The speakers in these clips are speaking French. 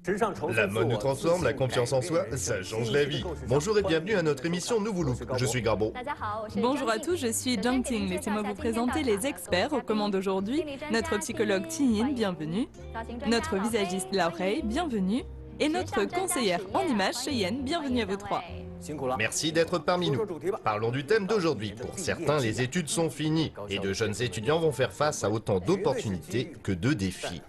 La mode nous transforme, la confiance en soi, ça change la vie. Bonjour et bienvenue à notre émission Nouveau Look. Je suis Garbo. Bonjour à tous, je suis Zhang Ting. Laissez-moi vous présenter les experts aux commandes aujourd'hui. Notre psychologue Yin, bienvenue. Notre visagiste Lao Hei, bienvenue. Et notre conseillère en images Cheyenne, bienvenue à vous trois. Merci d'être parmi nous. Parlons du thème d'aujourd'hui. Pour certains, les études sont finies et de jeunes étudiants vont faire face à autant d'opportunités que de défis.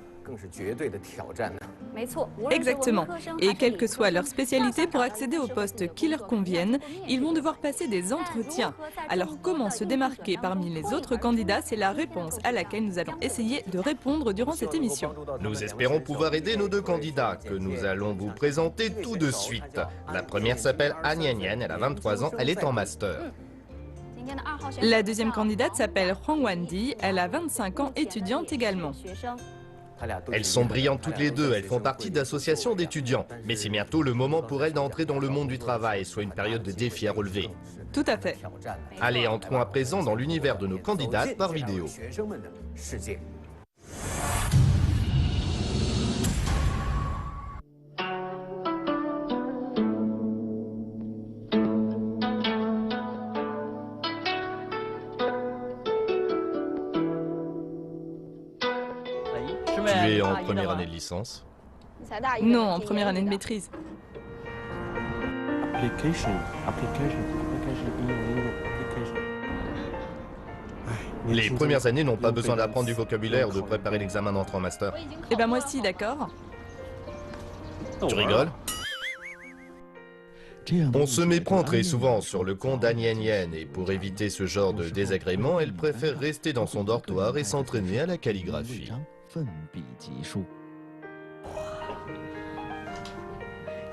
Exactement. Et quelle que soit leur spécialité, pour accéder aux postes qui leur conviennent, ils vont devoir passer des entretiens. Alors comment se démarquer parmi les autres candidats? C'est la réponse à laquelle nous allons essayer de répondre durant cette émission. Nous espérons pouvoir aider nos deux candidats que nous allons vous présenter tout de suite. La première s'appelle Han Yan, elle a 23 ans, elle est en master. La deuxième candidate s'appelle Huang Wandi, elle a 25 ans, étudiante également. Elles sont brillantes toutes les deux, elles font partie d'associations d'étudiants. Mais c'est bientôt le moment pour elles d'entrer dans le monde du travail, soit une période de défis à relever. Tout à fait. Allez, entrons à présent dans l'univers de nos candidates par vidéo. Tu es en première année de licence. Non, en première année de maîtrise. Les premières années n'ont pas besoin d'apprendre du vocabulaire ou de préparer l'examen d'entrée en master. Eh ben moi aussi, d'accord. Tu rigoles? On se méprend très souvent sur le compte d'Han Yan et pour éviter ce genre de désagrément, elle préfère rester dans son dortoir et s'entraîner à la calligraphie.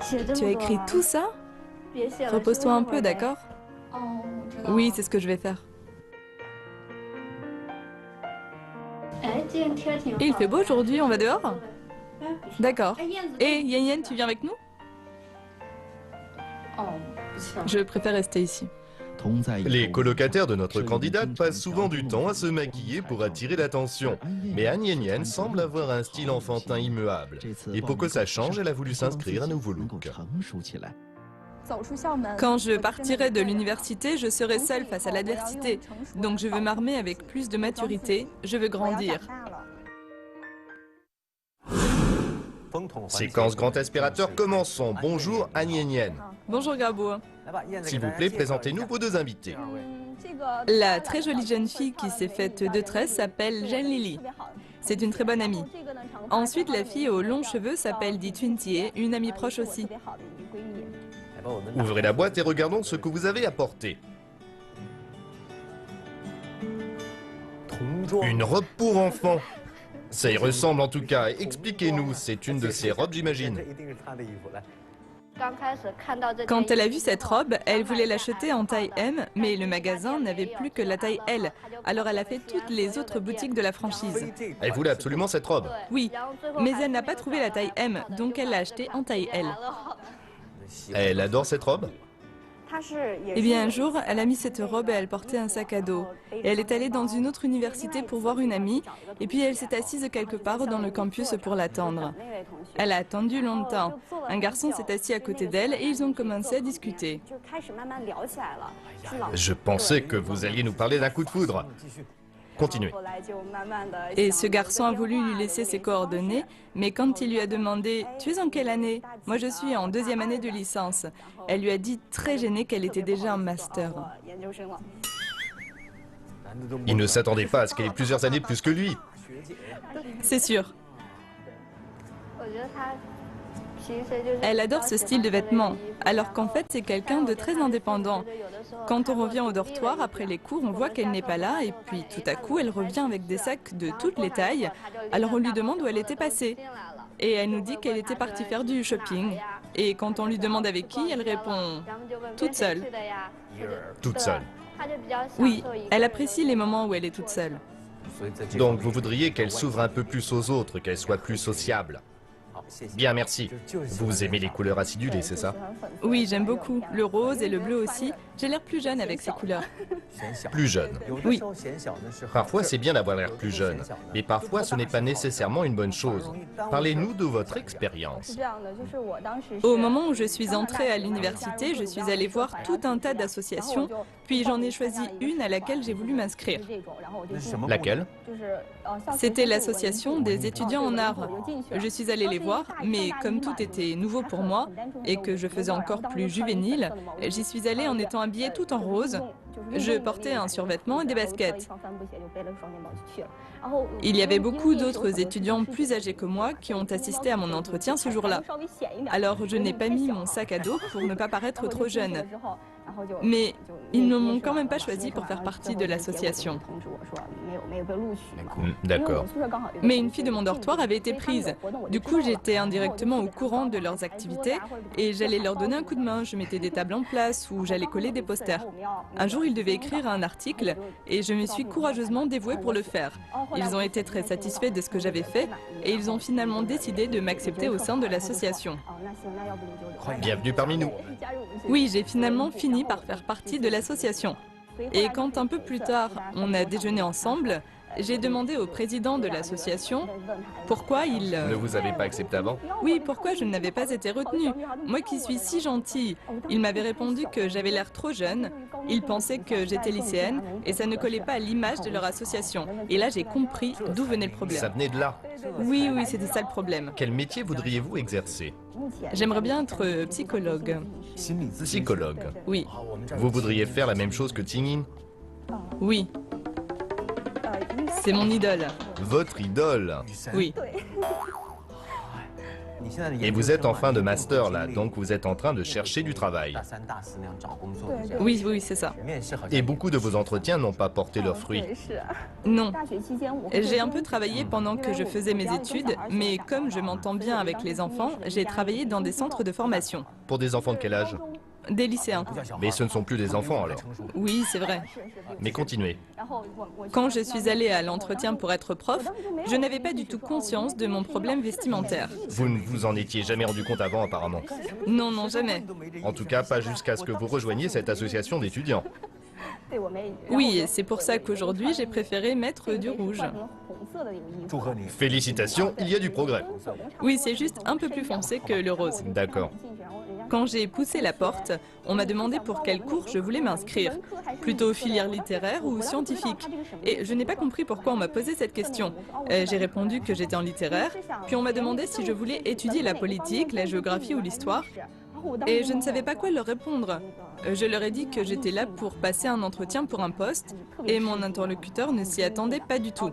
Tu as écrit tout ça? Repose-toi un peu, d'accord? Oui, c'est ce que je vais faire. Et il fait beau aujourd'hui, on va dehors? D'accord. Et Yan, tu viens avec nous? Je préfère rester ici. Les colocataires de notre candidate passent souvent du temps à se maquiller pour attirer l'attention. Mais Han Yan semble avoir un style enfantin immuable. Et pour que ça change, elle a voulu s'inscrire à Nouveau Look. Quand je partirai de l'université, je serai seule face à l'adversité. Donc je veux m'armer avec plus de maturité, je veux grandir. Séquence grand aspirateur, commençons. Bonjour Han Yan. Bonjour Garbo. S'il vous plaît, présentez-nous vos deux invités. La très jolie jeune fille qui s'est faite de tresses s'appelle Jeanne Lily. C'est une très bonne amie. Ensuite, la fille aux longs cheveux s'appelle Di Tuntie, une amie proche aussi. Ouvrez la boîte et regardons ce que vous avez apporté. Une robe pour enfants. Ça y ressemble en tout cas. Expliquez-nous, c'est une de ces robes, j'imagine. Quand elle a vu cette robe, elle voulait l'acheter en taille M, mais le magasin n'avait plus que la taille L. Alors elle a fait toutes les autres boutiques de la franchise. Elle voulait absolument cette robe. Oui, mais elle n'a pas trouvé la taille M, donc elle l'a achetée en taille L. Elle adore cette robe? Eh bien un jour, elle a mis cette robe et elle portait un sac à dos. Et elle est allée dans une autre université pour voir une amie, et puis elle s'est assise quelque part dans le campus pour l'attendre. Elle a attendu longtemps. Un garçon s'est assis à côté d'elle et ils ont commencé à discuter. Je pensais que vous alliez nous parler d'un coup de foudre. Continuez. Et ce garçon a voulu lui laisser ses coordonnées, mais quand il lui a demandé « Tu es en quelle année ?»« Moi je suis en deuxième année de licence. » Elle lui a dit très gênée qu'elle était déjà en master. Il ne s'attendait pas à ce qu'elle ait plusieurs années plus que lui. C'est sûr. Elle adore ce style de vêtements, alors qu'en fait c'est quelqu'un de très indépendant. Quand on revient au dortoir après les cours, on voit qu'elle n'est pas là et puis tout à coup elle revient avec des sacs de toutes les tailles. Alors on lui demande où elle était passée. Et elle nous dit qu'elle était partie faire du shopping. Et quand on lui demande avec qui, elle répond « toute seule ». Toute seule. Oui, elle apprécie les moments où elle est toute seule. Donc vous voudriez qu'elle s'ouvre un peu plus aux autres, qu'elle soit plus sociable. Bien, merci. Vous aimez les couleurs acidulées, c'est ça? Oui, j'aime beaucoup. Le rose et le bleu aussi. J'ai l'air plus jeune avec ces couleurs. Plus jeune. Oui. Parfois, c'est bien d'avoir l'air plus jeune, mais parfois, ce n'est pas nécessairement une bonne chose. Parlez-nous de votre expérience. Au moment où je suis entrée à l'université, je suis allée voir tout un tas d'associations, puis j'en ai choisi une à laquelle j'ai voulu m'inscrire. Laquelle? C'était l'association des étudiants en art. Je suis allée les voir, mais comme tout était nouveau pour moi et que je faisais encore plus juvénile, j'y suis allée en étant habillée tout en rose. Je portais un survêtement et des baskets. Il y avait beaucoup d'autres étudiants plus âgés que moi qui ont assisté à mon entretien ce jour-là. Alors je n'ai pas mis mon sac à dos pour ne pas paraître trop jeune. Mais ils ne m'ont quand même pas choisi pour faire partie de l'association. D'accord. Mais une fille de mon dortoir avait été prise. Du coup, j'étais indirectement au courant de leurs activités et j'allais leur donner un coup de main. Je mettais des tables en place ou j'allais coller des posters. Un jour, ils devaient écrire un article et je me suis courageusement dévouée pour le faire. Ils ont été très satisfaits de ce que j'avais fait et ils ont finalement décidé de m'accepter au sein de l'association. Bienvenue parmi nous. Oui, j'ai finalement fini par faire partie de l'association. Et quand un peu plus tard, on a déjeuné ensemble, j'ai demandé au président de l'association pourquoi il... Ne vous avez pas accepté avant? Oui, pourquoi je n'avais pas été retenue. Moi qui suis si gentille. Il m'avait répondu que j'avais l'air trop jeune. Il pensait que j'étais lycéenne et ça ne collait pas à l'image de leur association. Et là, j'ai compris d'où venait le problème. Ça venait de là. Oui, c'était ça le problème. Quel métier voudriez-vous exercer? J'aimerais bien être psychologue. Psychologue. Oui, Vous voudriez faire la même chose que Tingyin? oui. C'est mon idole. Votre idole. Oui. Et vous êtes en fin de master là, donc vous êtes en train de chercher du travail. Oui, c'est ça. Et beaucoup de vos entretiens n'ont pas porté leurs fruits. Non. J'ai un peu travaillé pendant que je faisais mes études, mais comme je m'entends bien avec les enfants, j'ai travaillé dans des centres de formation. Pour des enfants de quel âge? Des lycéens. Mais ce ne sont plus des enfants alors. Oui, c'est vrai. Mais continuez. Quand je suis allée à l'entretien pour être prof, je n'avais pas du tout conscience de mon problème vestimentaire. Vous ne vous en étiez jamais rendu compte avant apparemment. Non, jamais. En tout cas, pas jusqu'à ce que vous rejoigniez cette association d'étudiants. Oui, et c'est pour ça qu'aujourd'hui, j'ai préféré mettre du rouge. Félicitations, il y a du progrès. Oui, c'est juste un peu plus foncé que le rose. D'accord. Quand j'ai poussé la porte, on m'a demandé pour quel cours je voulais m'inscrire. Plutôt filière littéraire ou scientifique. Et je n'ai pas compris pourquoi on m'a posé cette question. J'ai répondu que j'étais en littéraire, puis on m'a demandé si je voulais étudier la politique, la géographie ou l'histoire. Et je ne savais pas quoi leur répondre. Je leur ai dit que j'étais là pour passer un entretien pour un poste, et mon interlocuteur ne s'y attendait pas du tout.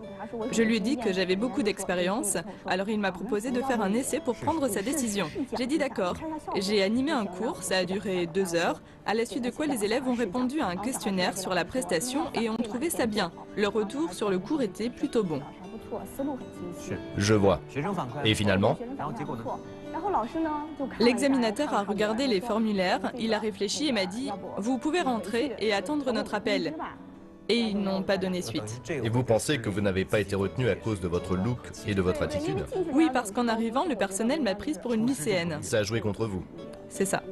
Je lui ai dit que j'avais beaucoup d'expérience, alors il m'a proposé de faire un essai pour prendre sa décision. J'ai dit d'accord. J'ai animé un cours, ça a duré 2 heures, à la suite de quoi les élèves ont répondu à un questionnaire sur la prestation et ont trouvé ça bien. Leur retour sur le cours était plutôt bon. Je vois. Et finalement? L'examinateur a regardé les formulaires, il a réfléchi et m'a dit « Vous pouvez rentrer et attendre notre appel ». Et ils n'ont pas donné suite. Et vous pensez que vous n'avez pas été retenu à cause de votre look et de votre attitude? Oui, parce qu'en arrivant, le personnel m'a prise pour une lycéenne. Ça a joué contre vous. C'est ça.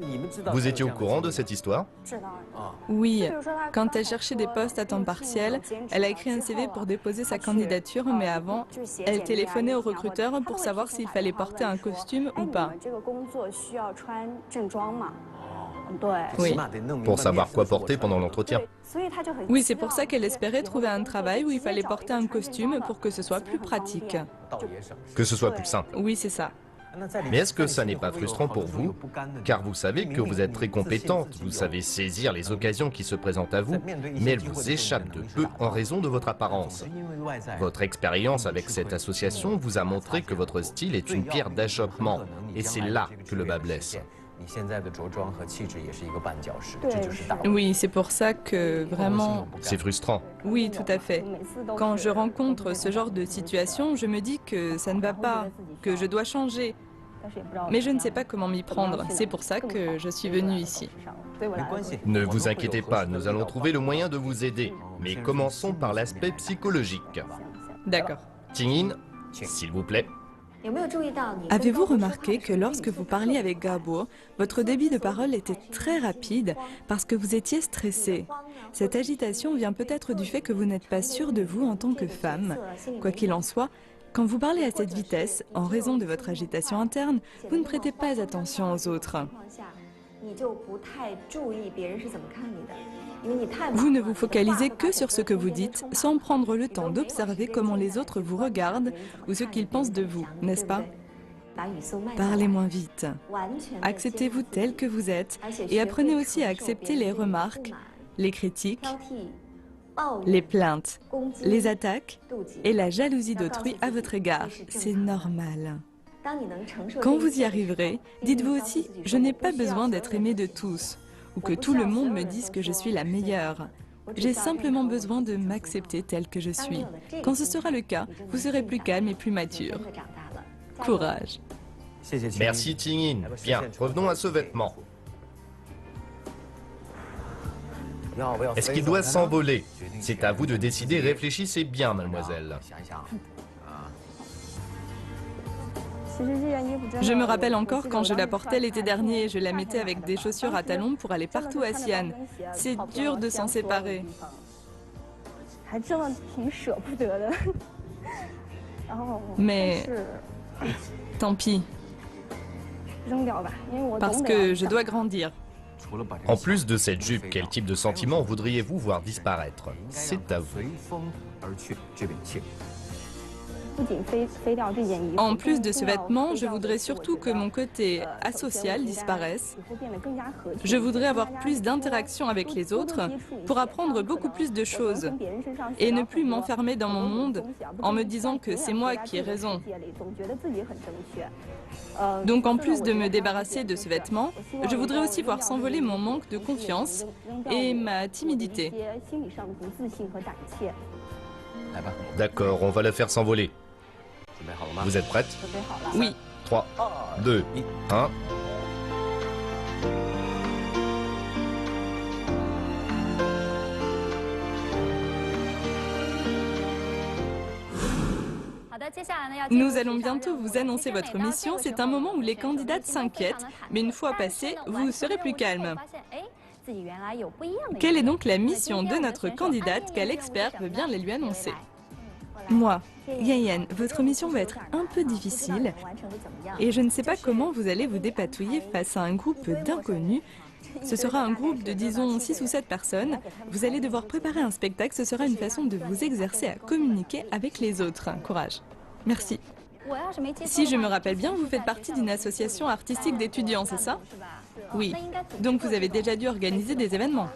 Vous étiez au courant de cette histoire? Oui. Quand elle cherchait des postes à temps partiel, elle a écrit un CV pour déposer sa candidature, mais avant, elle téléphonait au recruteur pour savoir s'il fallait porter un costume ou pas. Oui. Pour savoir quoi porter pendant l'entretien. Oui, c'est pour ça qu'elle espérait trouver un travail où il fallait porter un costume pour que ce soit plus pratique. Que ce soit plus simple. Oui, c'est ça. Mais est-ce que ça n'est pas frustrant pour vous? Car vous savez que vous êtes très compétente, vous savez saisir les occasions qui se présentent à vous, mais elles vous échappent de peu en raison de votre apparence. Votre expérience avec cette association vous a montré que votre style est une pierre d'achoppement, et c'est là que le bas blesse. Oui, c'est pour ça que vraiment... C'est frustrant. Oui, tout à fait. Quand je rencontre ce genre de situation, je me dis que ça ne va pas, que je dois changer. Mais je ne sais pas comment m'y prendre. C'est pour ça que je suis venue ici. Ne vous inquiétez pas, nous allons trouver le moyen de vous aider. Mais commençons par l'aspect psychologique. D'accord. Tingyin, s'il vous plaît. Avez-vous remarqué que lorsque vous parliez avec Gabo, votre débit de parole était très rapide parce que vous étiez stressé? Cette agitation vient peut-être du fait que vous n'êtes pas sûr de vous en tant que femme. Quoi qu'il en soit, quand vous parlez à cette vitesse, en raison de votre agitation interne, vous ne prêtez pas attention aux autres. Vous ne vous focalisez que sur ce que vous dites, sans prendre le temps d'observer comment les autres vous regardent ou ce qu'ils pensent de vous, n'est-ce pas? Parlez moins vite. Acceptez-vous tel que vous êtes et apprenez aussi à accepter les remarques, les critiques, les plaintes, les attaques et la jalousie d'autrui à votre égard. C'est normal. Quand vous y arriverez, dites-vous aussi « Je n'ai pas besoin d'être aimé de tous » ou que tout le monde me dise que je suis la meilleure. J'ai simplement besoin de m'accepter telle que je suis. Quand ce sera le cas, vous serez plus calme et plus mature. Courage. Merci Ting-in. Bien, revenons à ce vêtement. Est-ce qu'il doit s'envoler? C'est à vous de décider, réfléchissez bien, mademoiselle. Je me rappelle encore quand je la portais l'été dernier, je la mettais avec des chaussures à talons pour aller partout à Xi'an. C'est dur de s'en séparer. Mais tant pis, parce que je dois grandir. En plus de cette jupe, quel type de sentiment voudriez-vous voir disparaître? C'est à vous. En plus de ce vêtement, je voudrais surtout que mon côté asocial disparaisse. Je voudrais avoir plus d'interaction avec les autres pour apprendre beaucoup plus de choses et ne plus m'enfermer dans mon monde en me disant que c'est moi qui ai raison. Donc en plus de me débarrasser de ce vêtement, je voudrais aussi voir s'envoler mon manque de confiance et ma timidité. D'accord, on va la faire s'envoler. Vous êtes prête? Oui. 3, 2, 1... Nous allons bientôt vous annoncer votre mission. C'est un moment où les candidates s'inquiètent, mais une fois passé, vous serez plus calme. Quelle est donc la mission de notre candidate qu'à l'expert veut bien les lui annoncer? Moi, Yayan, votre mission va être un peu difficile et je ne sais pas comment vous allez vous dépatouiller face à un groupe d'inconnus. Ce sera un groupe de, disons, 6 ou 7 personnes. Vous allez devoir préparer un spectacle. Ce sera une façon de vous exercer à communiquer avec les autres. Courage. Merci. Si je me rappelle bien, vous faites partie d'une association artistique d'étudiants, c'est ça? Oui. Donc vous avez déjà dû organiser des événements?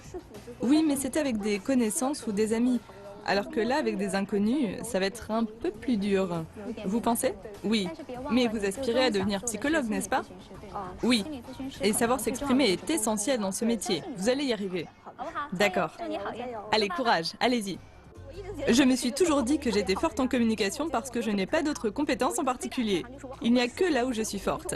Oui, mais c'était avec des connaissances ou des amis. Alors que là, avec des inconnus, ça va être un peu plus dur. Vous pensez? Oui. Mais vous aspirez à devenir psychologue, n'est-ce pas? Oui. Et savoir s'exprimer est essentiel dans ce métier. Vous allez y arriver. D'accord. Allez, courage, allez-y. Je me suis toujours dit que j'étais forte en communication parce que je n'ai pas d'autres compétences en particulier. Il n'y a que là où je suis forte.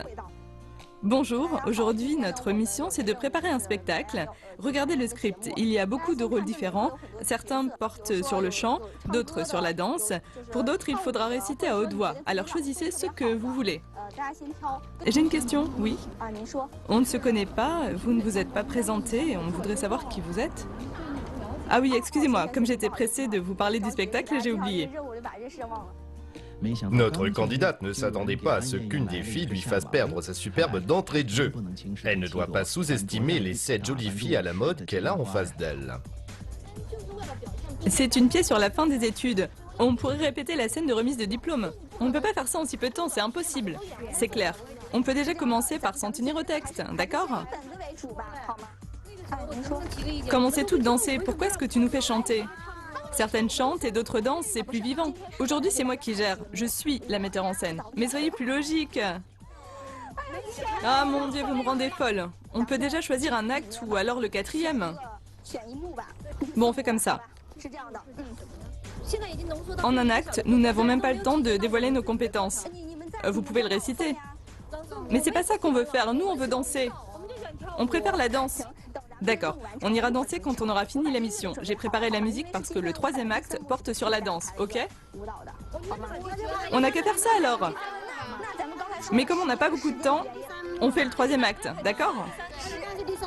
Bonjour, aujourd'hui notre mission c'est de préparer un spectacle. Regardez le script, il y a beaucoup de rôles différents. Certains portent sur le chant, d'autres sur la danse. Pour d'autres, il faudra réciter à haute voix. Alors choisissez ce que vous voulez. J'ai une question, oui? On ne se connaît pas, vous ne vous êtes pas présenté et on voudrait savoir qui vous êtes. Ah oui, excusez-moi, comme j'étais pressée de vous parler du spectacle, j'ai oublié. Notre candidate ne s'attendait pas à ce qu'une des filles lui fasse perdre sa superbe d'entrée de jeu. Elle ne doit pas sous-estimer les 7 jolies filles à la mode qu'elle a en face d'elle. C'est une pièce sur la fin des études. On pourrait répéter la scène de remise de diplôme. On ne peut pas faire ça en si peu de temps, c'est impossible. C'est clair. On peut déjà commencer par s'en tenir au texte, d'accord? Comme on sait toutes danser, pourquoi est-ce que tu nous fais chanter? Certaines chantent et d'autres dansent, c'est plus vivant. Aujourd'hui, c'est moi qui gère. Je suis la metteur en scène. Mais soyez plus logique. Ah mon Dieu, vous me rendez folle. On peut déjà choisir un acte ou alors le 4e. Bon, on fait comme ça. En un acte, nous n'avons même pas le temps de dévoiler nos compétences. Vous pouvez le réciter. Mais c'est pas ça qu'on veut faire. Nous, on veut danser. On préfère la danse. D'accord, on ira danser quand on aura fini la mission. J'ai préparé la musique parce que le 3e acte porte sur la danse, ok? On n'a qu'à faire ça alors. Mais comme on n'a pas beaucoup de temps, on fait le troisième acte, d'accord?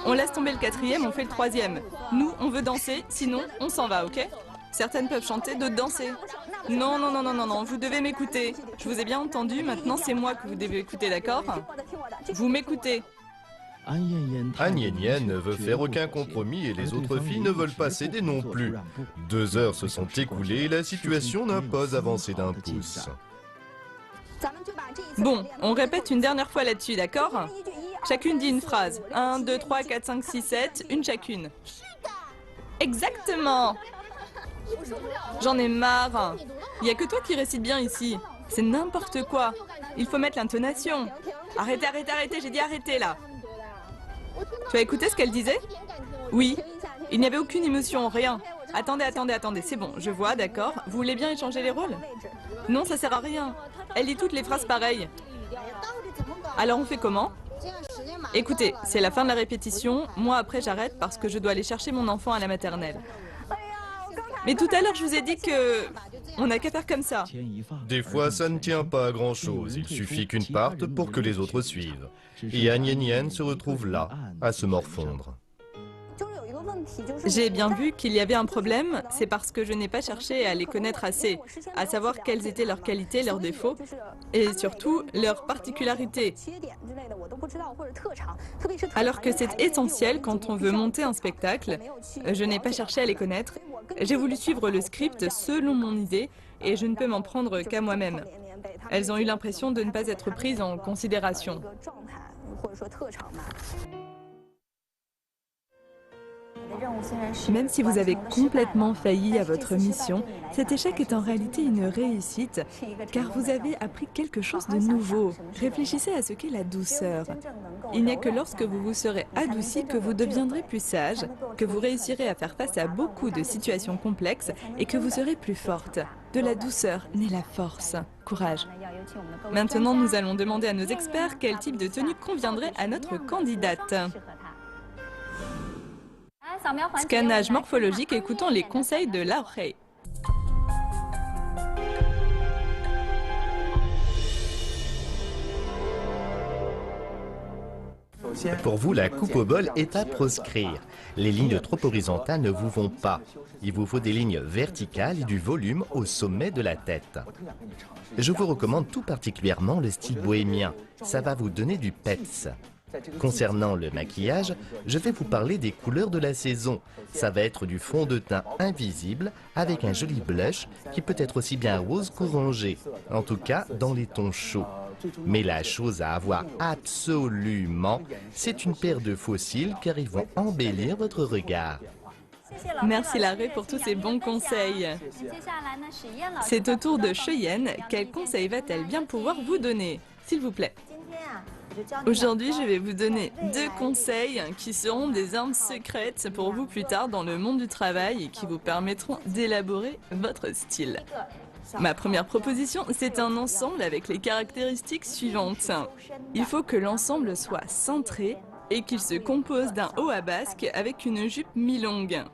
On laisse tomber le quatrième, on fait le troisième. Nous, on veut danser, sinon on s'en va, ok? Certaines peuvent chanter, d'autres danser. Non, non, non, non, non, non, vous devez m'écouter. Je vous ai bien entendu, maintenant c'est moi que vous devez écouter, d'accord? Vous m'écoutez. Han Yan ne veut faire aucun compromis et les autres filles ne veulent pas céder non plus. 2 heures se sont écoulées et la situation n'a pas avancé d'un pouce. Bon, on répète une dernière fois là-dessus, d'accord? Chacune dit une phrase. 1, 2, 3, 4, 5, 6, 7, une chacune. Exactement! J'en ai marre. Il n'y a que toi qui récites bien ici. C'est n'importe quoi. Il faut mettre l'intonation. Arrêtez, arrêtez, arrêtez, j'ai dit arrêtez là. Tu as écouté ce qu'elle disait? Oui. Il n'y avait aucune émotion, rien. Attendez, attendez, attendez, c'est bon, je vois, d'accord. Vous voulez bien échanger les rôles? Non, ça sert à rien. Elle dit toutes les phrases pareilles. Alors on fait comment? Écoutez, c'est la fin de la répétition. Moi après j'arrête parce que je dois aller chercher mon enfant à la maternelle. Mais tout à l'heure je vous ai dit que... On n'a qu'à faire comme ça. Des fois, ça ne tient pas à grand-chose. Il suffit qu'une parte pour que les autres suivent. Et Han Yan se retrouve là, à se morfondre. J'ai bien vu qu'il y avait un problème, c'est parce que je n'ai pas cherché à les connaître assez, à savoir quelles étaient leurs qualités, leurs défauts, et surtout leurs particularités. Alors que c'est essentiel quand on veut monter un spectacle, je n'ai pas cherché à les connaître, j'ai voulu suivre le script selon mon idée, et je ne peux m'en prendre qu'à moi-même. Elles ont eu l'impression de ne pas être prises en considération. Même si vous avez complètement failli à votre mission, cet échec est en réalité une réussite, car vous avez appris quelque chose de nouveau. Réfléchissez à ce qu'est la douceur. Il n'y a que lorsque vous vous serez adouci que vous deviendrez plus sage, que vous réussirez à faire face à beaucoup de situations complexes et que vous serez plus forte. De la douceur naît la force. Courage. Maintenant, nous allons demander à nos experts quel type de tenue conviendrait à notre candidate. Scannage morphologique, écoutons les conseils de Lao Rei. Pour vous, la coupe au bol est à proscrire. Les lignes trop horizontales ne vous vont pas. Il vous faut des lignes verticales et du volume au sommet de la tête. Je vous recommande tout particulièrement le style bohémien. Ça va vous donner du peps. Concernant le maquillage, je vais vous parler des couleurs de la saison. Ça va être du fond de teint invisible avec un joli blush qui peut être aussi bien rose qu'orangé, en tout cas dans les tons chauds. Mais la chose à avoir absolument, c'est une paire de faux cils car ils vont embellir votre regard. Merci Larry pour tous ces bons conseils. C'est au tour de Cheyenne. Quels conseils va-t-elle bien pouvoir vous donner, s'il vous plaît? Aujourd'hui, je vais vous donner 2 conseils qui seront des armes secrètes pour vous plus tard dans le monde du travail et qui vous permettront d'élaborer votre style. Ma première proposition, c'est un ensemble avec les caractéristiques suivantes. Il faut que l'ensemble soit cintré et qu'il se compose d'un haut à basque avec une jupe mi-longue.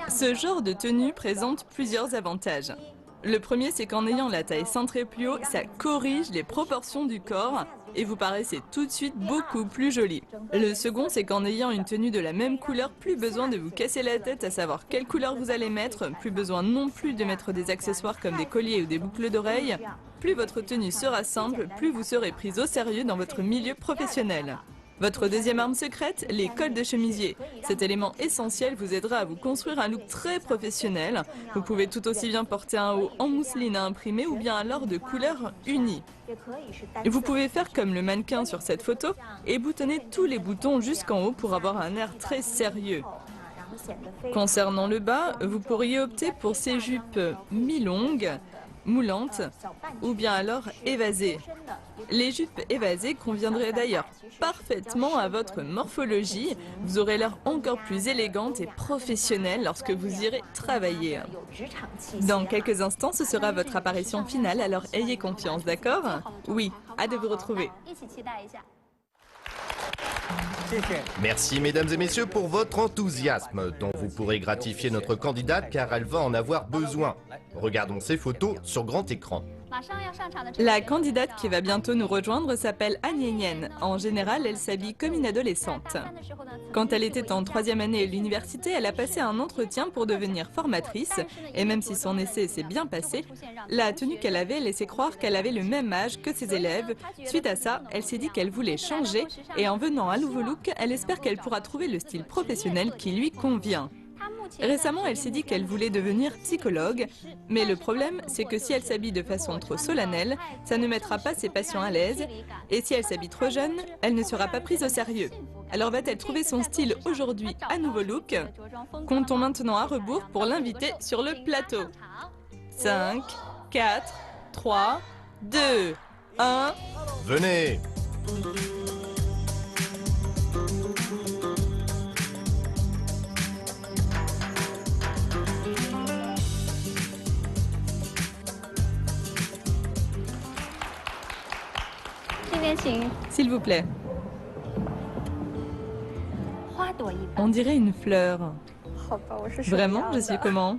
Ce genre de tenue présente plusieurs avantages. Le premier, c'est qu'en ayant la taille cintrée plus haut, ça corrige les proportions du corps et vous paraissez tout de suite beaucoup plus jolie. Le second, c'est qu'en ayant une tenue de la même couleur, plus besoin de vous casser la tête à savoir quelle couleur vous allez mettre, plus besoin non plus de mettre des accessoires comme des colliers ou des boucles d'oreilles. Plus votre tenue sera simple, plus vous serez prise au sérieux dans votre milieu professionnel. Votre deuxième arme secrète, les cols de chemisier. Cet élément essentiel vous aidera à vous construire un look très professionnel. Vous pouvez tout aussi bien porter un haut en mousseline à imprimer ou bien alors de couleur unie. Et vous pouvez faire comme le mannequin sur cette photo et boutonner tous les boutons jusqu'en haut pour avoir un air très sérieux. Concernant le bas, vous pourriez opter pour ces jupes mi-longues, moulantes ou bien alors évasées. Les jupes évasées conviendraient d'ailleurs parfaitement à votre morphologie. Vous aurez l'air encore plus élégante et professionnelle lorsque vous irez travailler. Dans quelques instants, ce sera votre apparition finale, alors ayez confiance, d'accord? Oui, hâte de vous retrouver. Merci mesdames et messieurs pour votre enthousiasme dont vous pourrez gratifier notre candidate car elle va en avoir besoin. Regardons ces photos sur grand écran. La candidate qui va bientôt nous rejoindre s'appelle Han Yan. En général, elle s'habille comme une adolescente. Quand elle était en 3e année à l'université, elle a passé un entretien pour devenir formatrice. Et même si son essai s'est bien passé, la tenue qu'elle avait laissait croire qu'elle avait le même âge que ses élèves. Suite à ça, elle s'est dit qu'elle voulait changer. Et en venant à nouveau look, elle espère qu'elle pourra trouver le style professionnel qui lui convient. Récemment, elle s'est dit qu'elle voulait devenir psychologue, mais le problème, c'est que si elle s'habille de façon trop solennelle, ça ne mettra pas ses patients à l'aise, et si elle s'habille trop jeune, elle ne sera pas prise au sérieux. Alors va-t-elle trouver son style aujourd'hui à nouveau look? Comptons maintenant à rebours pour l'inviter sur le plateau. 5, 4, 3, 2, 1... Venez! S'il vous plaît. On dirait une fleur. Vraiment, je suis comment?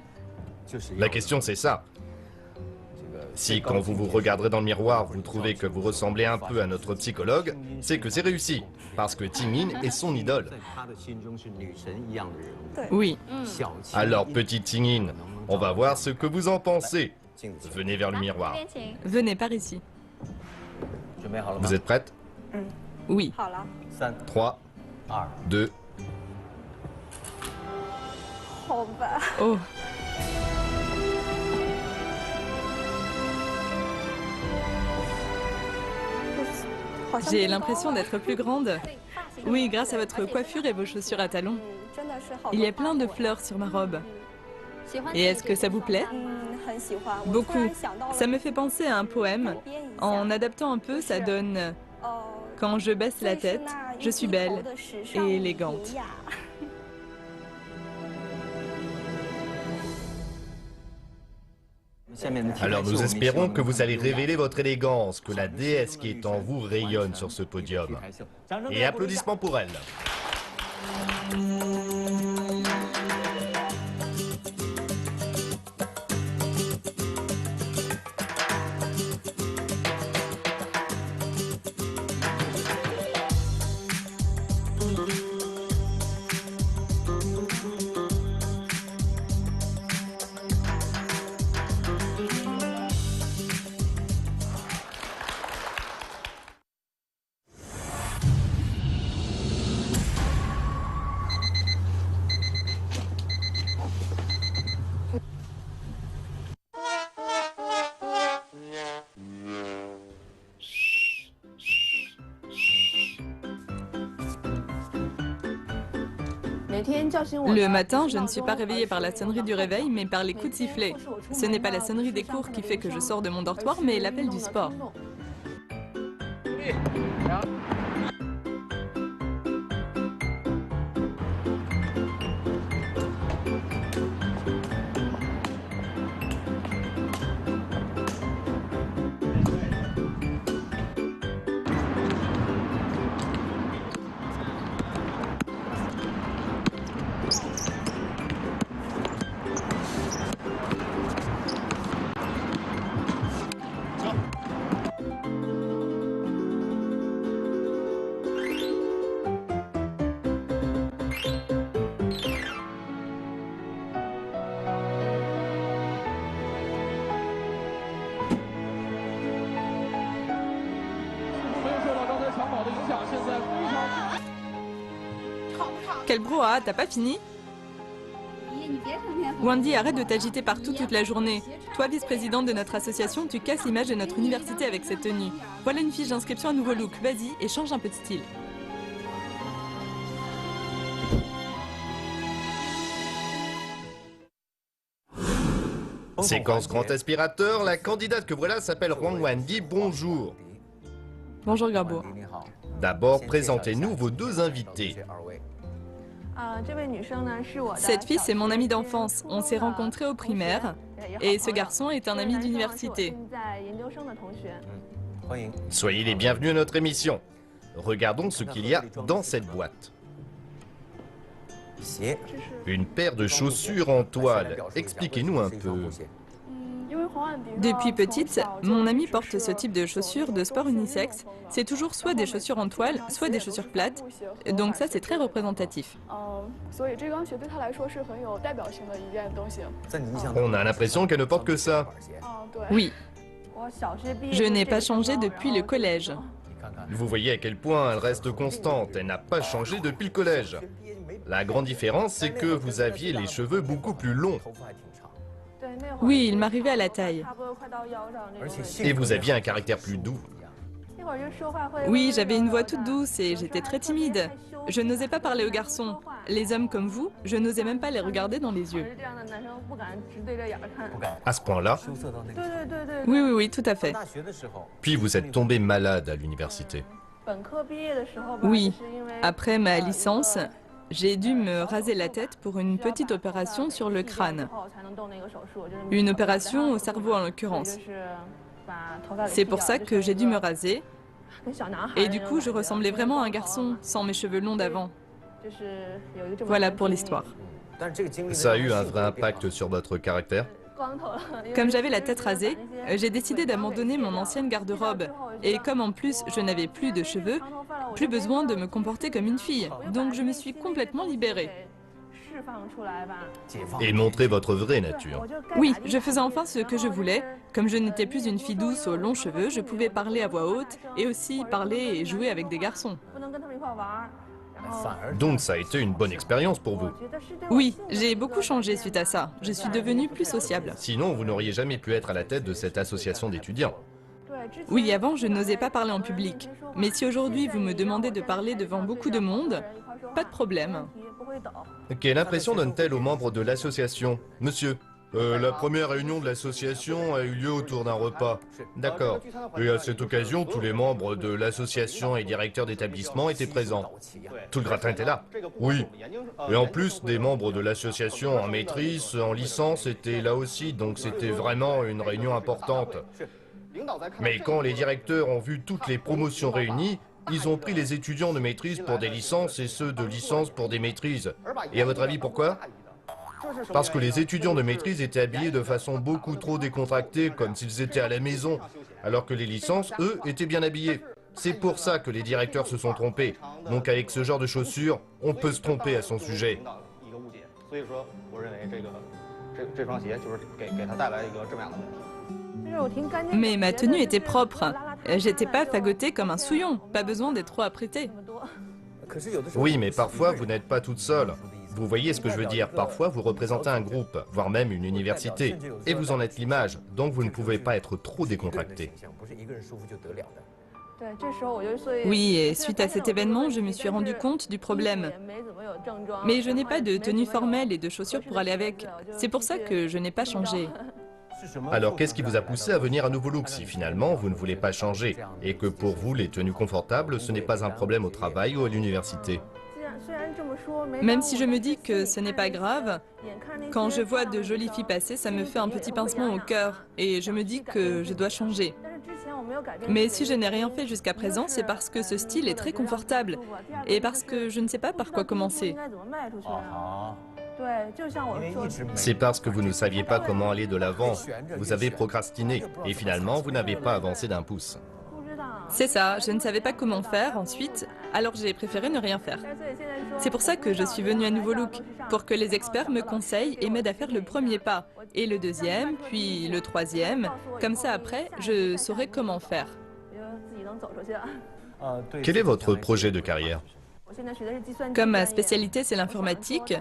La question c'est ça. Si quand vous vous regarderez dans le miroir, vous trouvez que vous ressemblez un peu à notre psychologue, c'est que c'est réussi, parce que Tingyin est son idole. Oui. Alors petite Tingyin, on va voir ce que vous en pensez. Venez vers le miroir. Venez par ici. Vous êtes prête? Oui. 3, 2... Oh. J'ai l'impression d'être plus grande. Oui, grâce à votre coiffure et vos chaussures à talons. Il y a plein de fleurs sur ma robe. Et est-ce que ça vous plaît? Beaucoup. Ça me fait penser à un poème. En adaptant un peu, ça donne « Quand je baisse la tête, je suis belle et élégante ». Alors nous espérons que vous allez révéler votre élégance, que la déesse qui est en vous rayonne sur ce podium. Et applaudissements pour elle. Le matin, je ne suis pas réveillée par la sonnerie du réveil, mais par les coups de sifflet. Ce n'est pas la sonnerie des cours qui fait que je sors de mon dortoir, mais l'appel du sport. Quel brouhaha, t'as pas fini? Wendy, arrête de t'agiter partout toute la journée. Toi, vice-présidente de notre association, tu casses l'image de notre université avec cette tenue. Voilà une fiche d'inscription à nouveau look. Vas-y et change un peu de style. Séquence grand aspirateur, la candidate que voilà s'appelle Huang Wendy, bonjour. Bonjour Garbo. D'abord, présentez-nous vos deux invités. Cette fille, c'est mon amie d'enfance. On s'est rencontrés au primaire. Et ce garçon est un ami d'université. Soyez les bienvenus à notre émission. Regardons ce qu'il y a dans cette boîte. Une paire de chaussures en toile. Expliquez-nous un peu. Depuis petite, mon amie porte ce type de chaussures de sport unisexe. C'est toujours soit des chaussures en toile, soit des chaussures plates. Donc ça, c'est très représentatif. On a l'impression qu'elle ne porte que ça. Oui, je n'ai pas changé depuis le collège. Vous voyez à quel point elle reste constante, elle n'a pas changé depuis le collège. La grande différence, c'est que vous aviez les cheveux beaucoup plus longs. Oui, il m'arrivait à la taille. Et vous aviez un caractère plus doux. Oui, j'avais une voix toute douce et j'étais très timide. Je n'osais pas parler aux garçons. Les hommes comme vous, je n'osais même pas les regarder dans les yeux. À ce point-là, Oui, tout à fait. puis vous êtes tombé malade à l'université. Oui, après ma licence, j'ai dû me raser la tête pour une petite opération sur le crâne. Une opération au cerveau en l'occurrence. C'est pour ça que j'ai dû me raser. Et du coup, je ressemblais vraiment à un garçon, sans mes cheveux longs d'avant. Voilà pour l'histoire. Ça a eu un vrai impact sur votre caractère? Comme j'avais la tête rasée, j'ai décidé d'abandonner mon ancienne garde-robe. Et comme en plus je n'avais plus de cheveux, plus besoin de me comporter comme une fille. Donc je me suis complètement libérée. Et montrer votre vraie nature. Oui, je faisais enfin ce que je voulais. Comme je n'étais plus une fille douce aux longs cheveux, je pouvais parler à voix haute et aussi parler et jouer avec des garçons. Donc ça a été une bonne expérience pour vous. Oui, j'ai beaucoup changé suite à ça. Je suis devenue plus sociable. Sinon, vous n'auriez jamais pu être à la tête de cette association d'étudiants. Oui, avant, je n'osais pas parler en public. Mais si aujourd'hui vous me demandez de parler devant beaucoup de monde, pas de problème. Quelle impression donne-t-elle aux membres de l'association? Monsieur, la première réunion de l'association a eu lieu autour d'un repas. D'accord. Et à cette occasion, tous les membres de l'association et directeurs d'établissement étaient présents. Tout le gratin était là. Oui. Et en plus, des membres de l'association en maîtrise, en licence étaient là aussi, donc c'était vraiment une réunion importante. Mais quand les directeurs ont vu toutes les promotions réunies, ils ont pris les étudiants de maîtrise pour des licences et ceux de licence pour des maîtrises. Et à votre avis, pourquoi? Parce que les étudiants de maîtrise étaient habillés de façon beaucoup trop décontractée, comme s'ils étaient à la maison, alors que les licences, eux, étaient bien habillés. C'est pour ça que les directeurs se sont trompés. Donc avec ce genre de chaussures, on peut se tromper à son sujet. Mais ma tenue était propre. J'étais pas fagotée comme un souillon. Pas besoin d'être trop apprêtée. Oui, mais parfois, vous n'êtes pas toute seule. Vous voyez ce que je veux dire? Parfois, vous représentez un groupe, voire même une université. Et vous en êtes l'image, donc vous ne pouvez pas être trop décontracté. Oui, et suite à cet événement, je me suis rendu compte du problème. Mais je n'ai pas de tenue formelle et de chaussures pour aller avec. C'est pour ça que je n'ai pas changé. Alors qu'est-ce qui vous a poussé à venir à Nouveau Look si finalement vous ne voulez pas changer et que pour vous les tenues confortables ce n'est pas un problème au travail ou à l'université? Même si je me dis que ce n'est pas grave, quand je vois de jolies filles passer, ça me fait un petit pincement au cœur et je me dis que je dois changer. Mais si je n'ai rien fait jusqu'à présent, c'est parce que ce style est très confortable et parce que je ne sais pas par quoi commencer. C'est parce que vous ne saviez pas comment aller de l'avant. Vous avez procrastiné et finalement vous n'avez pas avancé d'un pouce. C'est ça, je ne savais pas comment faire ensuite, alors j'ai préféré ne rien faire. C'est pour ça que je suis venue à Nouveau Look, pour que les experts me conseillent et m'aident à faire le premier pas, et le deuxième, puis le troisième. Comme ça après, je saurai comment faire. Quel est votre projet de carrière? Comme ma spécialité c'est l'informatique,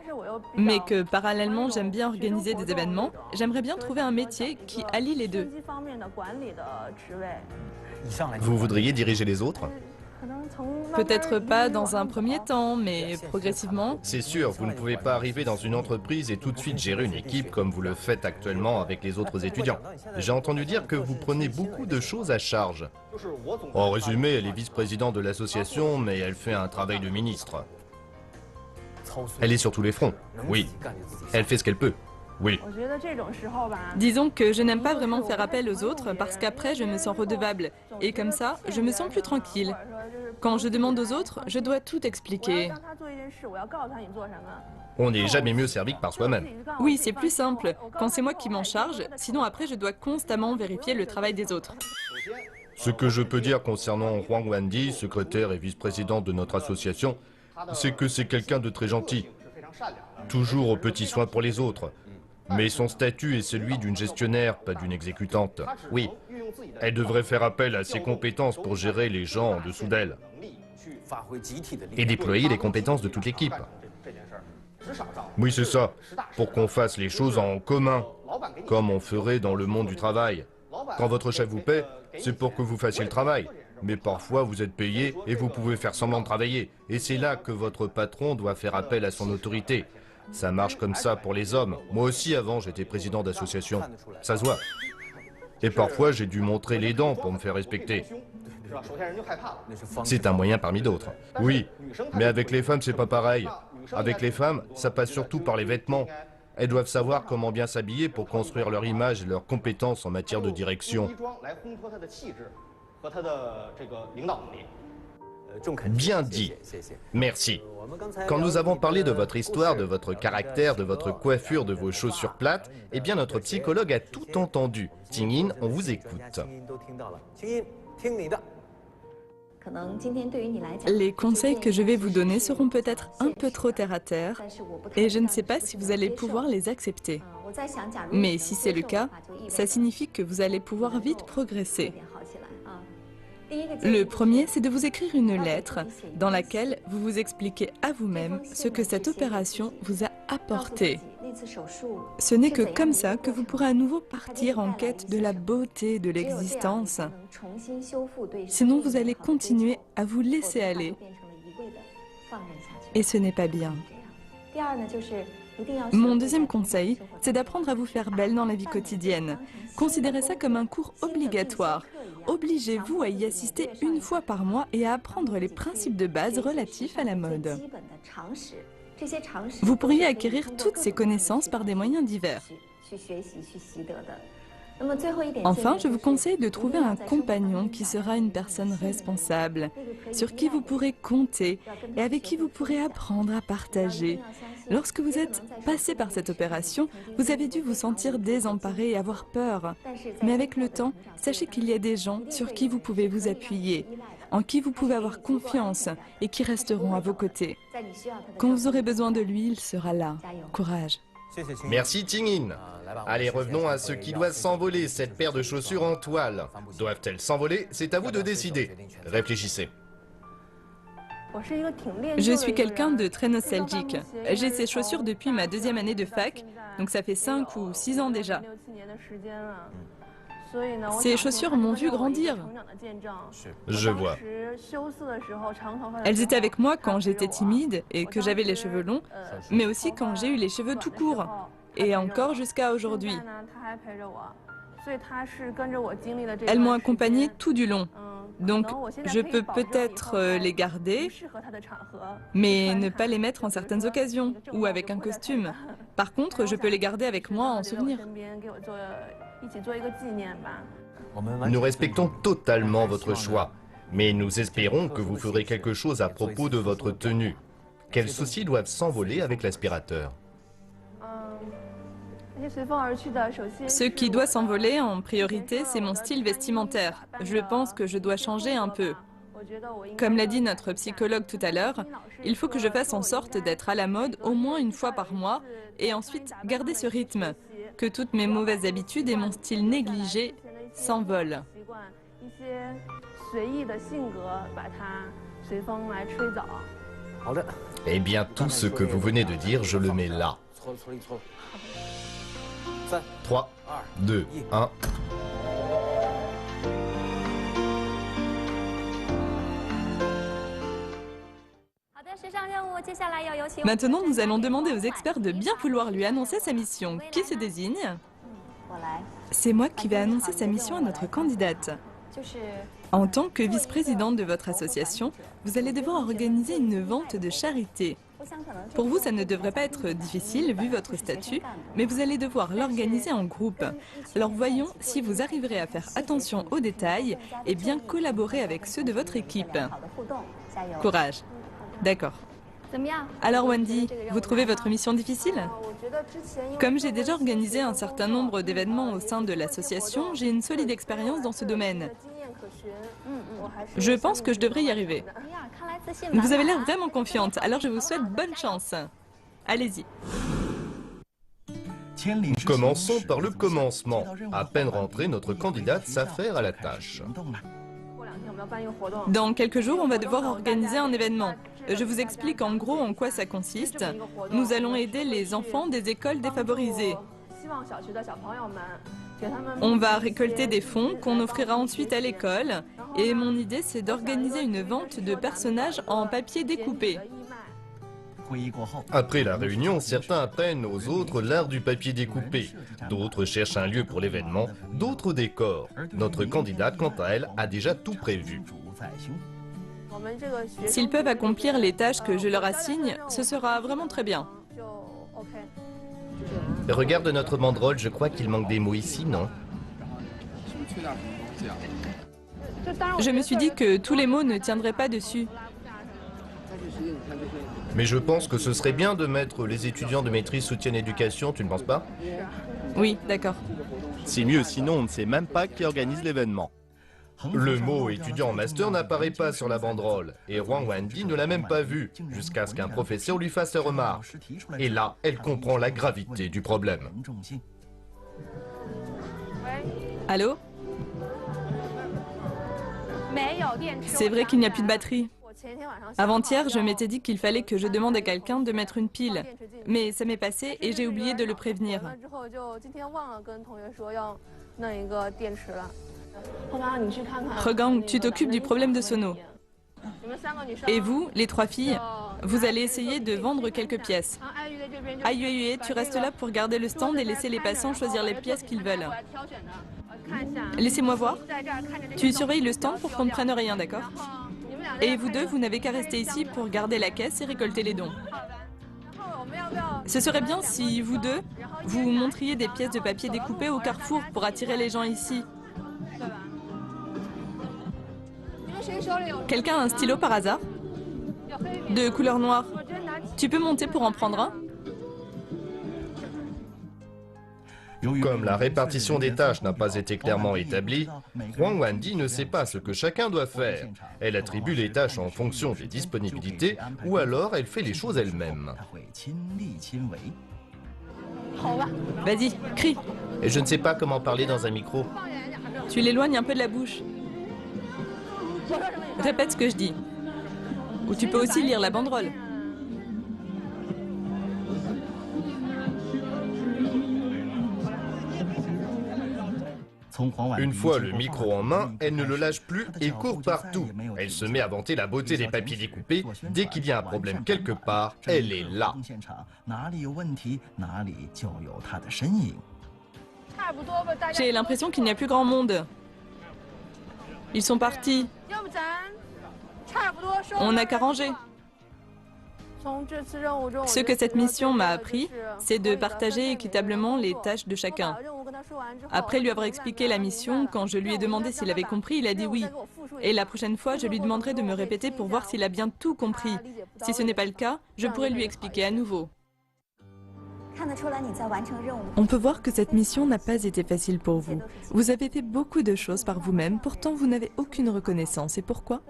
mais que parallèlement j'aime bien organiser des événements, j'aimerais bien trouver un métier qui allie les deux. Vous voudriez diriger les autres? Peut-être pas dans un premier temps, mais progressivement. C'est sûr, vous ne pouvez pas arriver dans une entreprise et tout de suite gérer une équipe comme vous le faites actuellement avec les autres étudiants. J'ai entendu dire que vous prenez beaucoup de choses à charge. En résumé, elle est vice-présidente de l'association, mais elle fait un travail de ministre. Elle est sur tous les fronts. Oui, elle fait ce qu'elle peut. Oui. Disons que je n'aime pas vraiment faire appel aux autres parce qu'après je me sens redevable. Et comme ça, je me sens plus tranquille. Quand je demande aux autres, je dois tout expliquer. On n'est jamais mieux servi que par soi-même. Oui, c'est plus simple quand c'est moi qui m'en charge, sinon après je dois constamment vérifier le travail des autres. Ce que je peux dire concernant Huang Wendy, secrétaire et vice-président de notre association, c'est que c'est quelqu'un de très gentil. Toujours aux petits soins pour les autres. Mais son statut est celui d'une gestionnaire, pas d'une exécutante. Oui, elle devrait faire appel à ses compétences pour gérer les gens en dessous d'elle. Et déployer les compétences de toute l'équipe. Oui, c'est ça. Pour qu'on fasse les choses en commun, comme on ferait dans le monde du travail. Quand votre chef vous paie, c'est pour que vous fassiez le travail. Mais parfois, vous êtes payé et vous pouvez faire semblant de travailler. Et c'est là que votre patron doit faire appel à son autorité. Ça marche comme ça pour les hommes. Moi aussi, avant, j'étais président d'association. Ça se voit. Et parfois, j'ai dû montrer les dents pour me faire respecter. C'est un moyen parmi d'autres. Oui, mais avec les femmes, c'est pas pareil. Avec les femmes, ça passe surtout par les vêtements. Elles doivent savoir comment bien s'habiller pour construire leur image et leurs compétences en matière de direction. Bien dit. Merci. Quand nous avons parlé de votre histoire, de votre caractère, de votre coiffure, de vos chaussures plates, eh bien notre psychologue a tout entendu. Ting-in, on vous écoute. Les conseils que je vais vous donner seront peut-être un peu trop terre à terre et je ne sais pas si vous allez pouvoir les accepter. Mais si c'est le cas, ça signifie que vous allez pouvoir vite progresser. Le premier, c'est de vous écrire une lettre dans laquelle vous vous expliquez à vous-même ce que cette opération vous a apporté. Ce n'est que comme ça que vous pourrez à nouveau partir en quête de la beauté de l'existence. Sinon, vous allez continuer à vous laisser aller. Et ce n'est pas bien. Mon deuxième conseil, c'est d'apprendre à vous faire belle dans la vie quotidienne. Considérez ça comme un cours obligatoire. Obligez-vous à y assister une fois par mois et à apprendre les principes de base relatifs à la mode. Vous pourriez acquérir toutes ces connaissances par des moyens divers. Enfin, je vous conseille de trouver un compagnon qui sera une personne responsable, sur qui vous pourrez compter et avec qui vous pourrez apprendre à partager. Lorsque vous êtes passé par cette opération, vous avez dû vous sentir désemparé et avoir peur. Mais avec le temps, sachez qu'il y a des gens sur qui vous pouvez vous appuyer, en qui vous pouvez avoir confiance et qui resteront à vos côtés. Quand vous aurez besoin de lui, il sera là. Courage. Merci Ting-in. Allez, revenons à ce qui doit s'envoler, cette paire de chaussures en toile. Doivent-elles s'envoler? C'est à vous de décider. Réfléchissez. Je suis quelqu'un de très nostalgique. J'ai ces chaussures depuis ma deuxième année de fac, donc ça fait 5 ou 6 ans déjà. Ces chaussures m'ont vu grandir. Je vois. Elles étaient avec moi quand j'étais timide et que j'avais les cheveux longs, mais aussi quand j'ai eu les cheveux tout courts, et encore jusqu'à aujourd'hui. Elles m'ont accompagnée tout du long. Donc, je peux peut-être les garder, mais ne pas les mettre en certaines occasions, ou avec un costume. Par contre, je peux les garder avec moi en souvenir. Nous respectons totalement votre choix, mais nous espérons que vous ferez quelque chose à propos de votre tenue. Quels soucis doivent s'envoler avec l'aspirateur? Ce qui doit s'envoler en priorité, c'est mon style vestimentaire. Je pense que je dois changer un peu. Comme l'a dit notre psychologue tout à l'heure, il faut que je fasse en sorte d'être à la mode au moins une fois par mois et ensuite garder ce rythme, que toutes mes mauvaises habitudes et mon style négligé s'envolent. Eh bien, tout ce que vous venez de dire, je le mets là. 3, 2, 1... Maintenant, nous allons demander aux experts de bien vouloir lui annoncer sa mission. Qui se désigne? C'est moi qui vais annoncer sa mission à notre candidate. En tant que vice-présidente de votre association, vous allez devoir organiser une vente de charité. Pour vous, ça ne devrait pas être difficile vu votre statut, mais vous allez devoir l'organiser en groupe. Alors voyons si vous arriverez à faire attention aux détails et bien collaborer avec ceux de votre équipe. Courage. D'accord. Alors Wendy, vous trouvez votre mission difficile? Comme j'ai déjà organisé un certain nombre d'événements au sein de l'association, j'ai une solide expérience dans ce domaine. Je pense que je devrais y arriver. Vous avez l'air vraiment confiante, alors je vous souhaite bonne chance. Allez-y. Commençons par le commencement. À peine rentrée, notre candidate s'affaire à la tâche. Dans quelques jours, on va devoir organiser un événement. Je vous explique en gros en quoi ça consiste. Nous allons aider les enfants des écoles défavorisées. On va récolter des fonds qu'on offrira ensuite à l'école. Et mon idée, c'est d'organiser une vente de personnages en papier découpé. Après la réunion, certains apprennent aux autres l'art du papier découpé. D'autres cherchent un lieu pour l'événement, d'autres décorent. Notre candidate, quant à elle, a déjà tout prévu. S'ils peuvent accomplir les tâches que je leur assigne, ce sera vraiment très bien. Regarde notre banderole, je crois qu'il manque des mots ici, non? Je me suis dit que tous les mots ne tiendraient pas dessus. Mais je pense que ce serait bien de mettre les étudiants de maîtrise soutien éducation, tu ne penses pas? Oui, d'accord. C'est mieux, sinon on ne sait même pas qui organise l'événement. Le mot étudiant en master n'apparaît pas sur la banderole, et Huang Wendy ne l'a même pas vu, jusqu'à ce qu'un professeur lui fasse la remarque. Et là, elle comprend la gravité du problème. Allô? C'est vrai qu'il n'y a plus de batterie. Avant-hier, je m'étais dit qu'il fallait que je demande à quelqu'un de mettre une pile. Mais ça m'est passé et j'ai oublié de le prévenir. Regang, tu t'occupes du problème de sono. Et vous, les trois filles, vous allez essayer de vendre quelques pièces. Aïe, tu restes là pour garder le stand et laisser les passants choisir les pièces qu'ils veulent. Laissez-moi voir. Tu surveilles le stand pour qu'on ne prenne rien, d'accord? Et vous deux, vous n'avez qu'à rester ici pour garder la caisse et récolter les dons. Ce serait bien si vous deux, vous montriez des pièces de papier découpées au carrefour pour attirer les gens ici. Quelqu'un a un stylo par hasard? De couleur noire. Tu peux monter pour en prendre un? Comme la répartition des tâches n'a pas été clairement établie, Huang Wendy ne sait pas ce que chacun doit faire. Elle attribue les tâches en fonction des disponibilités ou alors elle fait les choses elle-même. Vas-y, crie. Et je ne sais pas comment parler dans un micro. Tu l'éloignes un peu de la bouche. Répète ce que je dis. Ou tu peux aussi lire la banderole. Une fois le micro en main, elle ne le lâche plus et court partout. Elle se met à vanter la beauté des papiers découpés. Dès qu'il y a un problème quelque part, elle est là. J'ai l'impression qu'il n'y a plus grand monde. Ils sont partis. On n'a qu'à ranger. Ce que cette mission m'a appris, c'est de partager équitablement les tâches de chacun. Après lui avoir expliqué la mission, quand je lui ai demandé s'il avait compris, il a dit oui. Et la prochaine fois, je lui demanderai de me répéter pour voir s'il a bien tout compris. Si ce n'est pas le cas, je pourrai lui expliquer à nouveau. On peut voir que cette mission n'a pas été facile pour vous. Vous avez fait beaucoup de choses par vous-même, pourtant vous n'avez aucune reconnaissance. Et pourquoi ?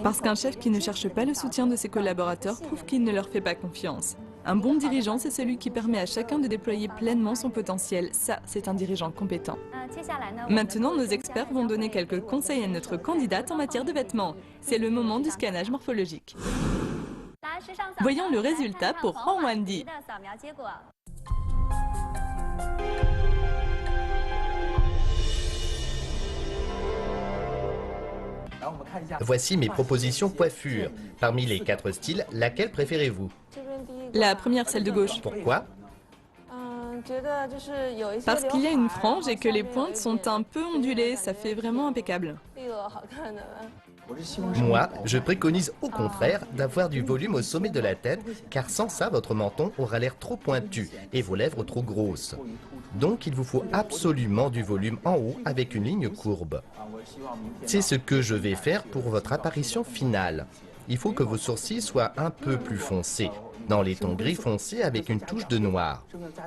Parce qu'un chef qui ne cherche pas le soutien de ses collaborateurs prouve qu'il ne leur fait pas confiance. Un bon dirigeant, c'est celui qui permet à chacun de déployer pleinement son potentiel. Ça, c'est un dirigeant compétent. Maintenant, nos experts vont donner quelques conseils à notre candidate en matière de vêtements. C'est le moment du scannage morphologique. Voyons le résultat pour Huang Wendy. Voici mes propositions coiffure. Parmi les 4 styles, laquelle préférez-vous? La première, celle de gauche. Pourquoi? Parce qu'il y a une frange et que les pointes sont un peu ondulées, ça fait vraiment impeccable. Moi, je préconise au contraire d'avoir du volume au sommet de la tête, car sans ça, votre menton aura l'air trop pointu et vos lèvres trop grosses. Donc, il vous faut absolument du volume en haut avec une ligne courbe. C'est ce que je vais faire pour votre apparition finale. Il faut que vos sourcils soient un peu plus foncés, dans les tons gris foncés avec une touche de noir.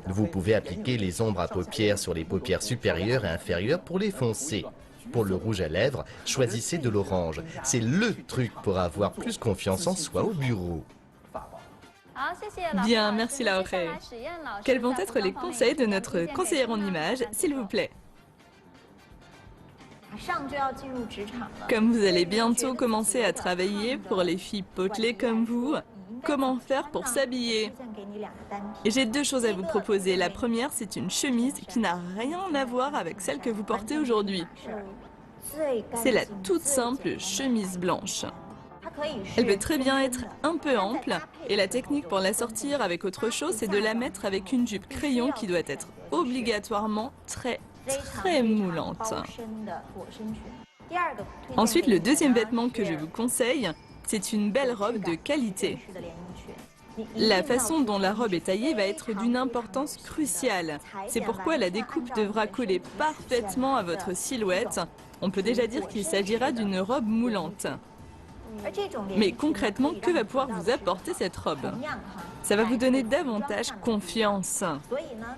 Vous pouvez appliquer les ombres à paupières sur les paupières supérieures et inférieures pour les foncer. Pour le rouge à lèvres, choisissez de l'orange. C'est le truc pour avoir plus confiance en soi au bureau. Bien, merci Laure. Quels vont être les conseils de notre conseillère en images, s'il vous plaît? Comme vous allez bientôt commencer à travailler pour les filles potelées comme vous, comment faire pour s'habiller? Et j'ai deux choses à vous proposer. La première, c'est une chemise qui n'a rien à voir avec celle que vous portez aujourd'hui. C'est la toute simple chemise blanche. Elle peut très bien être un peu ample, et la technique pour la sortir avec autre chose, c'est de la mettre avec une jupe crayon qui doit être obligatoirement très moulante. Ensuite, le deuxième vêtement que je vous conseille, c'est une belle robe de qualité. La façon dont la robe est taillée va être d'une importance cruciale. C'est pourquoi la découpe devra coller parfaitement à votre silhouette. On peut déjà dire qu'il s'agira d'une robe moulante. Mais concrètement, que va pouvoir vous apporter cette robe? Ça va vous donner davantage confiance.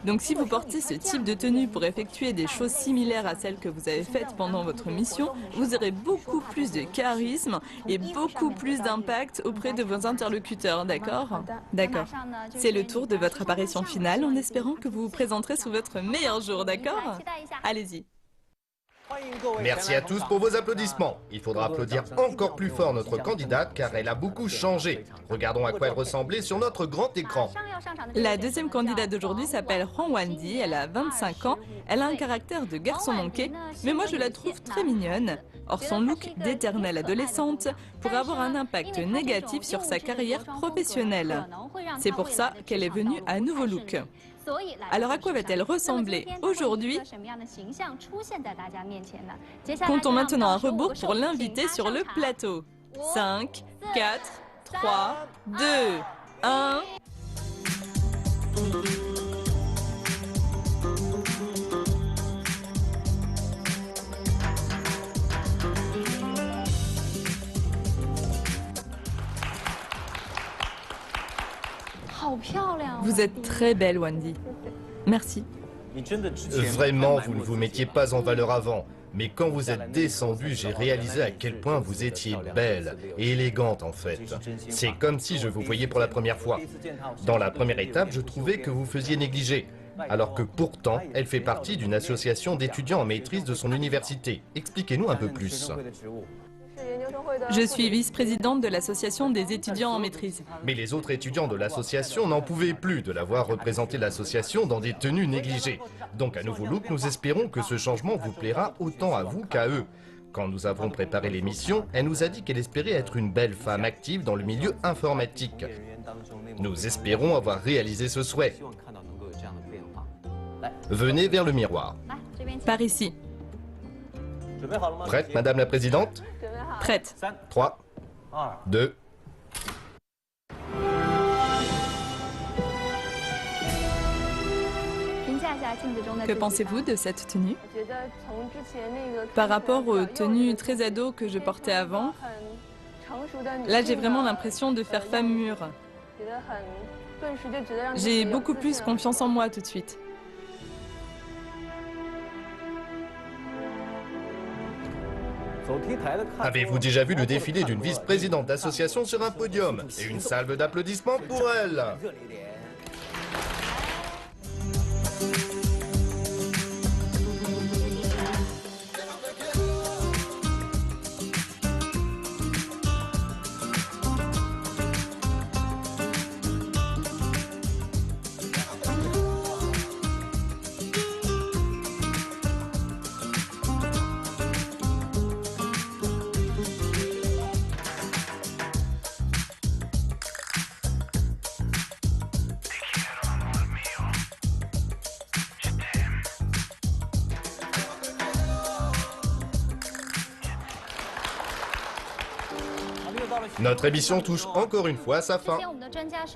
Donc si vous portez ce type de tenue pour effectuer des choses similaires à celles que vous avez faites pendant votre mission, vous aurez beaucoup plus de charisme et beaucoup plus d'impact auprès de vos interlocuteurs, d'accord? D'accord. C'est le tour de votre apparition finale en espérant que vous vous présenterez sous votre meilleur jour, d'accord? Allez-y. Merci à tous pour vos applaudissements. Il faudra applaudir encore plus fort notre candidate car elle a beaucoup changé. Regardons à quoi elle ressemblait sur notre grand écran. La deuxième candidate d'aujourd'hui s'appelle Huang Wendy, elle a 25 ans, elle a un caractère de garçon manqué, mais moi je la trouve très mignonne. Or son look d'éternelle adolescente pourrait avoir un impact négatif sur sa carrière professionnelle. C'est pour ça qu'elle est venue à Nouveau Look. Alors à quoi va-t-elle ressembler aujourd'hui? Comptons maintenant un rebours pour l'inviter sur le plateau. 5, 4, 3, 2, 1... Vous êtes très belle, Wendy. Merci. Vraiment, vous ne vous mettiez pas en valeur avant. Mais quand vous êtes descendu, j'ai réalisé à quel point vous étiez belle et élégante en fait. C'est comme si je vous voyais pour la première fois. Dans la première étape, je trouvais que vous faisiez négliger. Alors que pourtant, elle fait partie d'une association d'étudiants en maîtrise de son université. Expliquez-nous un peu plus. Je suis vice-présidente de l'association des étudiants en maîtrise. Mais les autres étudiants de l'association n'en pouvaient plus de la voir représenter l'association dans des tenues négligées. Donc à Nouveau Look, nous espérons que ce changement vous plaira autant à vous qu'à eux. Quand nous avons préparé l'émission, elle nous a dit qu'elle espérait être une belle femme active dans le milieu informatique. Nous espérons avoir réalisé ce souhait. Venez vers le miroir. Par ici. Prête, Madame la Présidente? Prête. 3, 2... Que pensez-vous de cette tenue? Par rapport aux tenues très ados que je portais avant, là j'ai vraiment l'impression de faire femme mûre. J'ai beaucoup plus confiance en moi tout de suite. Avez-vous déjà vu le défilé d'une vice-présidente d'association sur un podium? Et une salve d'applaudissements pour elle! Notre émission touche encore une fois à sa fin.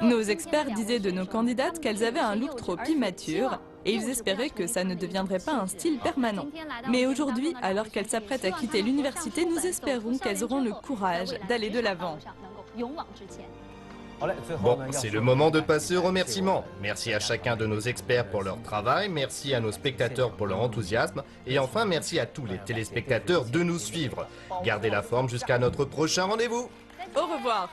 Nos experts disaient de nos candidates qu'elles avaient un look trop immature et ils espéraient que ça ne deviendrait pas un style permanent. Mais aujourd'hui, alors qu'elles s'apprêtent à quitter l'université, nous espérons qu'elles auront le courage d'aller de l'avant. Bon, c'est le moment de passer aux remerciements. Merci à chacun de nos experts pour leur travail, merci à nos spectateurs pour leur enthousiasme, et enfin merci à tous les téléspectateurs de nous suivre. Gardez la forme jusqu'à notre prochain rendez-vous. Au revoir.